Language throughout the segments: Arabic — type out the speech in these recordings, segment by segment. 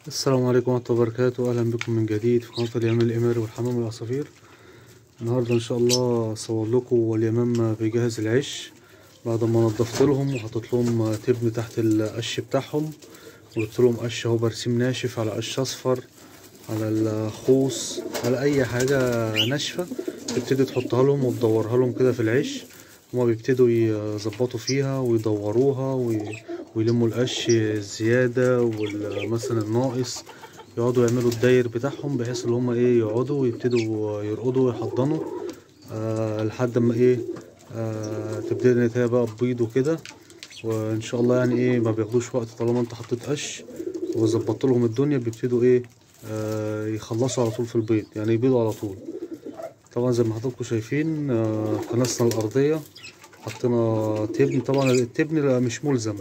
السلام عليكم ورحمة الله وبركاته. أهلا بكم من جديد في قناة اليمام الإماري والحمام والعصافير. النهاردة إن شاء الله أصور لكم اليمام بيجهز العش بعد ما نضفت لهم وحطيت لهم تبن تحت القش بتاعهم، وجبت لهم قش اهو برسيم ناشف على قش أصفر على الخوص على أي حاجة ناشفة تبتدي تحطها لهم وتدورها لهم كده في العش. هما بيبتدوا يظبطوا فيها ويدوروها ويلموا القش الزيادة ومثلا الناقص، يقعدوا يعملوا الداير بتاعهم بحيث ان هما ايه يقعدوا ويبتدوا يرقدوا ويحضنوا لحد ما ايه تبتدي النتاية بقى تبيض وكده. وان شاء الله يعني ايه ما بياخدوش وقت طالما انت حطيت قش وظبطت لهم الدنيا، بيبتدوا ايه يخلصوا على طول في البيض، يعني يبيضوا على طول. طبعا زي ما حضراتكم شايفين كنسنا الارضيه، حطينا تبن. طبعا التبن لا مش ملزم،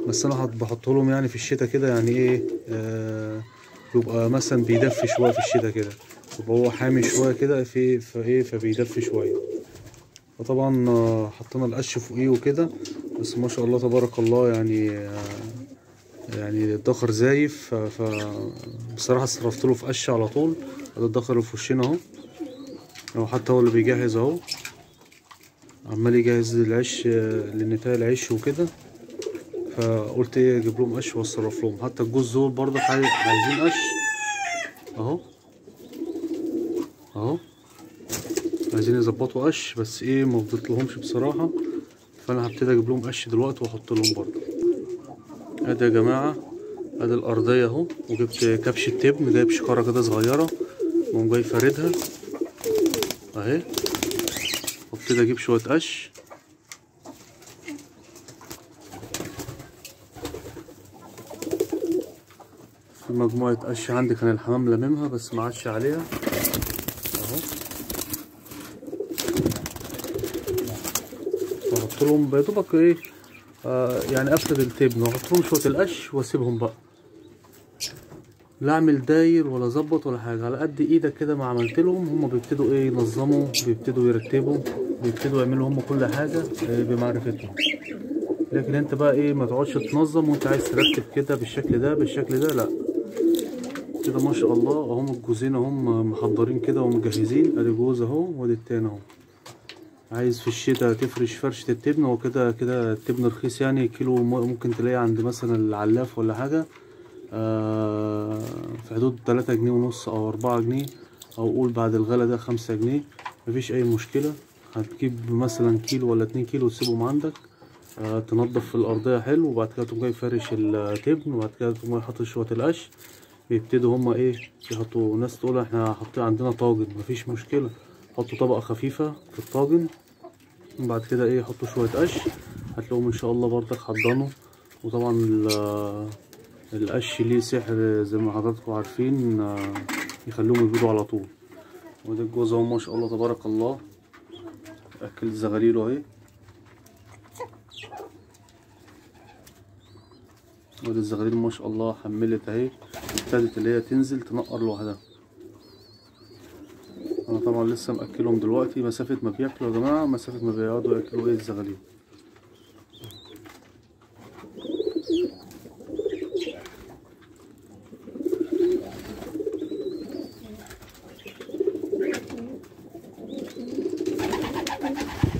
بس انا بحطه لهم يعني في الشتاء كده، يعني ايه يبقى مثلا بيدفي شويه في الشتاء كده، يبقى هو حامي شويه كده في فايه فبيدفي شويه. وطبعا حطينا القش فوقيه وكده، بس ما شاء الله تبارك الله يعني يعني الدخر زايف، بصراحه صرفت له في قش على طول. ده الدخر اللي في وشنا اهو، هو حتى هو اللي بيجهز اهو، عمال يجهز العش للنتاية العش وكده. فقلت ايه اجيب لهم قش واصرف لهم. حتى الجوز دول برضه عايزين قش اهو اهو، عايزين يظبطوا قش، بس ايه ما فضلتلهمش بصراحه، فانا هبتدي اجيب لهم قش دلوقتي واحط لهم برضه. ادي يا جماعه، ادي الارضيه اهو، وجبت كبش التبن، جايب شكاره كده صغيره واقوم جاي فاردها اهي، وابتدي اجيب شويه قش. في مجموعة قش عندي كان الحمام لاممها بس ما عادش عليها اهو، واحط لهم بيدوبك ايه يعني افرد التبن واحط لهم شوية القش واسيبهم بقى، لا اعمل داير ولا اظبط ولا حاجة، على قد ايدك كده ما عملت لهم. هما بيبتدوا ايه ينظموا، بيبتدوا يرتبوا، بيبتدوا يعملوا هما كل حاجة بمعرفتهم. لكن انت بقى ايه ما تقعدش تنظم وانت عايز ترتب كده بالشكل ده بالشكل ده، لا كده ما شاء الله. اهم الجوزين اهم محضرين كده ومجهزين، ادي جوز اهو وادي التاني اهو. عايز في الشتاء تفرش فرشة التبن، وكده كده التبن رخيص، يعني كيلو ممكن تلاقيه عند مثلا العلاف ولا حاجة في حدود 3 جنيه ونص او 4 جنيه، او قول بعد الغلا ده 5 جنيه، مفيش اي مشكلة. هتجيب مثلا كيلو ولا 2 كيلو تسيبهم عندك، تنضف في الارضية حلو، وبعد كده تقوم جاي فارش التبن، وبعد كده تقوم جاي حاطط شوية القش. بيبتدوا هما ايه يحطوا، ناس تقول احنا حاطين عندنا طاجن، مفيش مشكلة، حطوا طبقة خفيفة في الطاجن، وبعد كده ايه حطوا شوية قش، هتلاقوهم ان شاء الله برضك حضنوا. وطبعا القش ليه سحر زي ما حضراتكم عارفين، يخلوهم يبيضوا على طول. وده الجوز اهو ما شاء الله تبارك الله، اكل زغاليله اهي. ودي الزغاليل ما شاء الله حملت اهي، ابتدت اللي هي تنزل تنقر لوحدها. انا طبعا لسه مأكلهم دلوقتي، مسافة ما بياكلوا يا جماعة مسافة ما بيقعدوا ياكلوا ايه الزغاليل.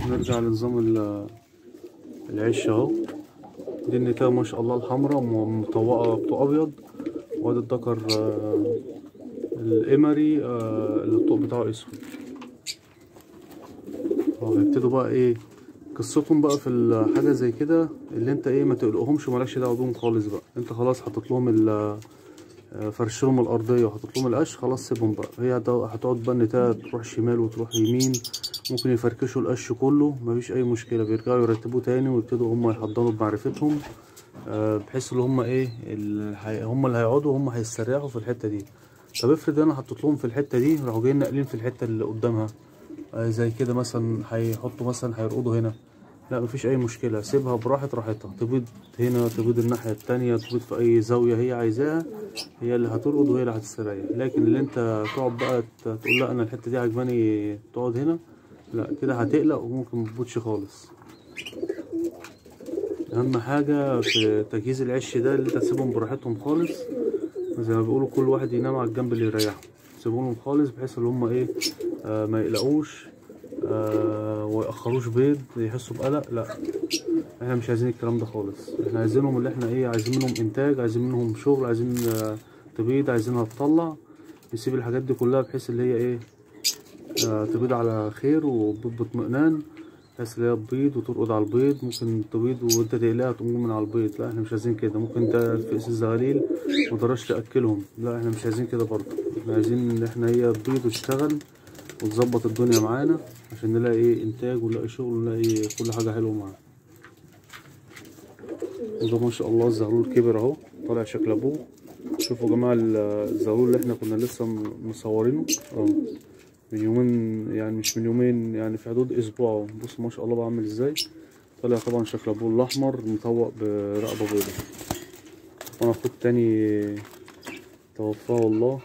نرجع لنظام العش اهو. دي النتاية ما شاء الله الحمراء مطوقة بطوق ابيض، وادي الدكر الامري اللي الطوق بتاعه اسود. هيبتدوا بقى ايه قصتهم بقى في الحاجة زي كده، اللي انت ايه ما تقلقهمش ومالكش دعوة بيهم خالص بقى. انت خلاص حطيت لهم فرش لهم الارضيه وحطيت لهم القش، خلاص سيبهم بقى. هي هتقعد بقى النتاية تروح شمال وتروح يمين، ممكن يفركشوا القش كله، مفيش اي مشكله، بيرجعوا يرتبوه تاني ويبتدوا هم يحضنوا بمعرفتهم، بحيث ان هم ايه هم اللي هيقعدوا، هم هيستريحوا في الحته دي. طب افرض انا حطيت لهم في الحته دي راحوا جايين ناقلين في الحته اللي قدامها زي كده مثلا، هيحطوا مثلا هيرقدوا هنا، لا مفيش اي مشكله، سيبها براحتها، تبيض هنا تبيض الناحيه التانية، تبيض في اي زاويه هي عايزاها، هي اللي هترقد وهي اللي هتستريح. لكن اللي انت تقعد بقى تقول لا انا الحته دي عجباني تقعد هنا، لا كده هتقلق وممكن متبوظش خالص. اهم حاجه في تجهيز العش ده اللي انت تسيبهم براحتهم خالص، زي ما بيقولوا كل واحد ينام على الجنب اللي يريحه، سيبولهم خالص بحيث ان هما ايه ما يقلقوش ويأخروش بيض يحسوا بقلق. لا، احنا مش عايزين الكلام ده خالص. احنا عايزينهم اللي احنا ايه، عايزين منهم انتاج، عايزين منهم شغل، عايزين تبيض، عايزينها تطلع. نسيب الحاجات دي كلها بحيث اللي هي ايه تبيض على خير وبيض باطمئنان، بحيث اللي هي تبيض وترقد على البيض. ممكن تبيض وانت تقلقها تقوم من على البيض، لا احنا مش عايزين كده. ممكن انت تفقس الزغاليل متقدرش تاكلهم، لا احنا مش عايزين كده برضه. احنا عايزين ان احنا هي تبيض وتشتغل وتظبط الدنيا معانا عشان نلاقي ايه انتاج ونلاقي شغل ونلاقي كل حاجه حلوه معانا. وده ما شاء الله الزغلول كبر اهو، طالع شكل ابوه. شوفوا يا جماعه الزغلول اللي احنا كنا لسه مصورينه من يومين، يعني مش من يومين، يعني في حدود اسبوع اهو. بصوا ما شاء الله بقى عامل ازاي، طالع طبعا شكل ابوه الاحمر مطوق برقبه بيضاء. وانا اخوه التاني توفاه الله،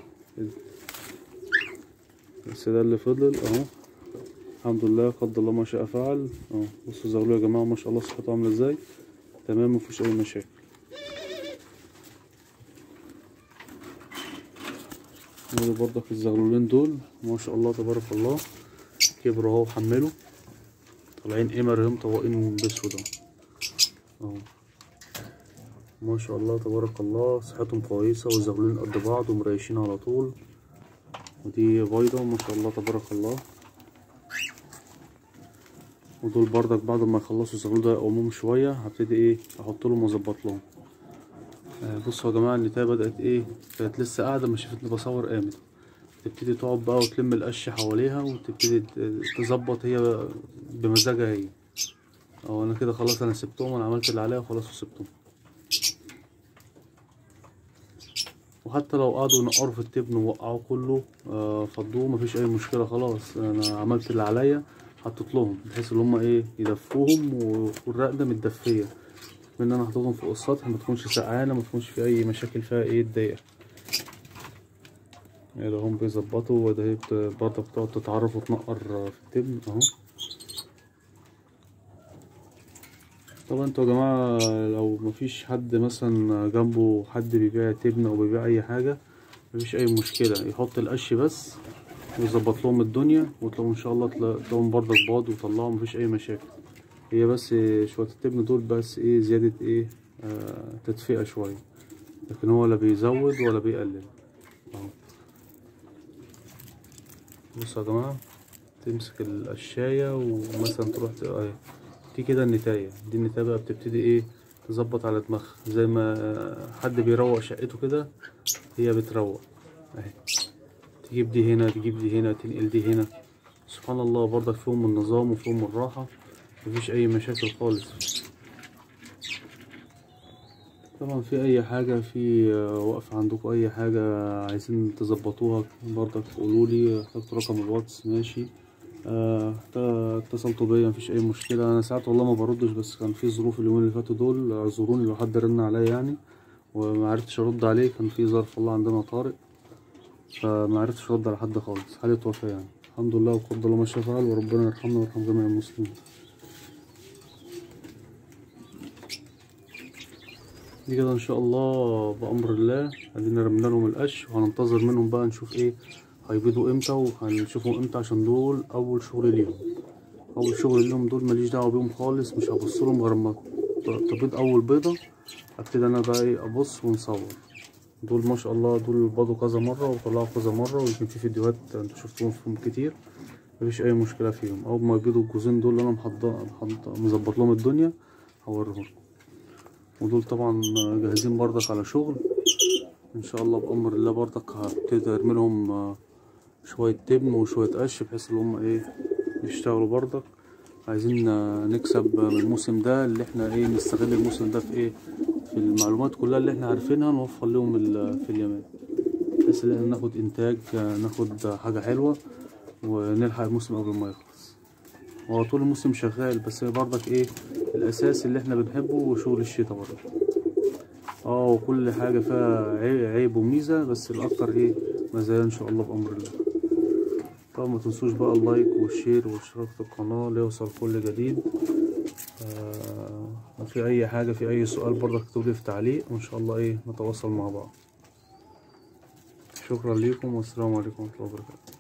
بس ده اللي فضل اهو. الحمد لله، قدر الله ما شاء فعل اهو. بصوا الزغلول يا جماعه ما شاء الله صحته عامله ازاي، تمام مفيش اي مشاكل. ودي برضك الزغلولين دول ما شاء الله تبارك الله كبروا اهو وحملوا، طالعين قمر اهم مطوقين باسود اهو ما شاء الله تبارك الله. صحتهم كويسه والزغلولين قد بعض ومريشين على طول. ودي بيضه ما شاء الله تبارك الله. ودول بردك بعد ما يخلصوا الزغلول ده يقوموهم شويه هبتدي ايه احط لهم واظبط لهم. بصوا يا جماعه النتايه بدات ايه، كانت لسه قاعده ما شافتني بصور قامت، تبتدي تقعد بقى وتلم القش حواليها وتبتدي تظبط هي بمزاجها هي. انا كده خلاص، انا سبتهم، انا عملت اللي عليا وخلاص وسبتهم. وحتى لو قعدوا ينقروا في التبن ووقعوا كله فضوه مفيش اي مشكله، خلاص انا عملت اللي عليا. حطيت لهم بحيث ان هما ايه يدفوهم والرقده متدفيه، ان انا حطيتهم فوق السطح ما تكونش سقعانه، ما تكونش في اي مشاكل فيها ايه تضايق. ده هم بيظبطوا، وده هي برضه بتقعد تتعرف وتنقر في التبن اهو. طبعا انتوا يا جماعه لو مفيش حد مثلا جنبه حد بيبيع تبن او بيبيع اي حاجه، مفيش اي مشكله، يحط القش بس ويظبط لهم الدنيا وتلاقوا ان شاء الله تلاقوهم برضه باض وطلعوا مفيش اي مشاكل. هي بس شويه التبن دول بس ايه زياده ايه تدفئه شويه، لكن هو لا بيزود ولا بيقلل اهو. بصوا يا جماعه، تمسك القشايه ومثلا تروح دي كده النتايه، دي النتايه بقى بتبتدي ايه تظبط على دماغها زي ما حد بيروق شقته كده، هي بتروق اهي. تجيب دي هنا، تجيب دي هنا، تنقل دي هنا. سبحان الله برضك فيهم النظام وفيهم الراحه، مفيش اي مشاكل خالص. طبعا في اي حاجه في وقف عندكم اي حاجه عايزين تظبطوها برضك قولولي، احتجتوا رقم الواتس ماشي. اتصلتوا بيا مفيش اي مشكله. انا ساعات والله ما بردش، بس كان في ظروف اليومين اللي فاتوا دول، اعذروني لو حد رن عليا يعني وما عرفتش ارد عليه، كان في ظرف الله عندنا طارئ فما عرفتش ارد على حد خالص، حالة وفاة يعني. الحمد لله وقدر الله ما شاء فعل، وربنا يرحمنا ويرحم جميع المسلمين. دي كده ان شاء الله بامر الله ادينا رمينا لهم القش، وهننتظر منهم بقى نشوف ايه هيبيضوا امتى وهنشوفهم امتى، عشان دول اول شغل ليهم. اول شغل ليهم دول ماليش دعوه بيهم خالص، مش هبص لهم غير ما تبيض اول بيضه، ابتدي انا بقى ايه ابص ونصور. دول ما شاء الله دول بيضوا كذا مره وطلعوا كذا مره، ويمكن في فيديوهات انتوا شفتوهم فيهم كتير، مفيش اي مشكله فيهم. اول ما يبيضوا الجوزين دول اللي انا مظبط لهم الدنيا هوريهم. ودول طبعا جاهزين برضك على شغل ان شاء الله بامر الله. برضك هبتدي ارمي لهم شويه تبن وشويه قش بحيث ان هم ايه يشتغلوا برضك. عايزين نكسب من الموسم ده، اللي احنا ايه نستغل الموسم ده في ايه، في المعلومات كلها اللي احنا عارفينها نوفر لهم في اليمن، بحيث ان احنا ناخد انتاج، ناخد حاجه حلوه ونلحق الموسم قبل ما يخلص. هو طول الموسم شغال، بس برضك ايه الاساس اللي احنا بنحبه وشغل الشتا برضك. وكل حاجه فيها عيب وميزه، بس الاكتر ايه مزايا ان شاء الله بامر الله. طبعا ما تنسوش بقى اللايك والشير والاشتراك في القناه ليوصل كل جديد. في اي حاجه، في اي سؤال برضك اكتبولي في تعليق، وان شاء الله ايه نتواصل مع بعض. شكرا ليكم والسلام عليكم ورحمة الله وبركاته.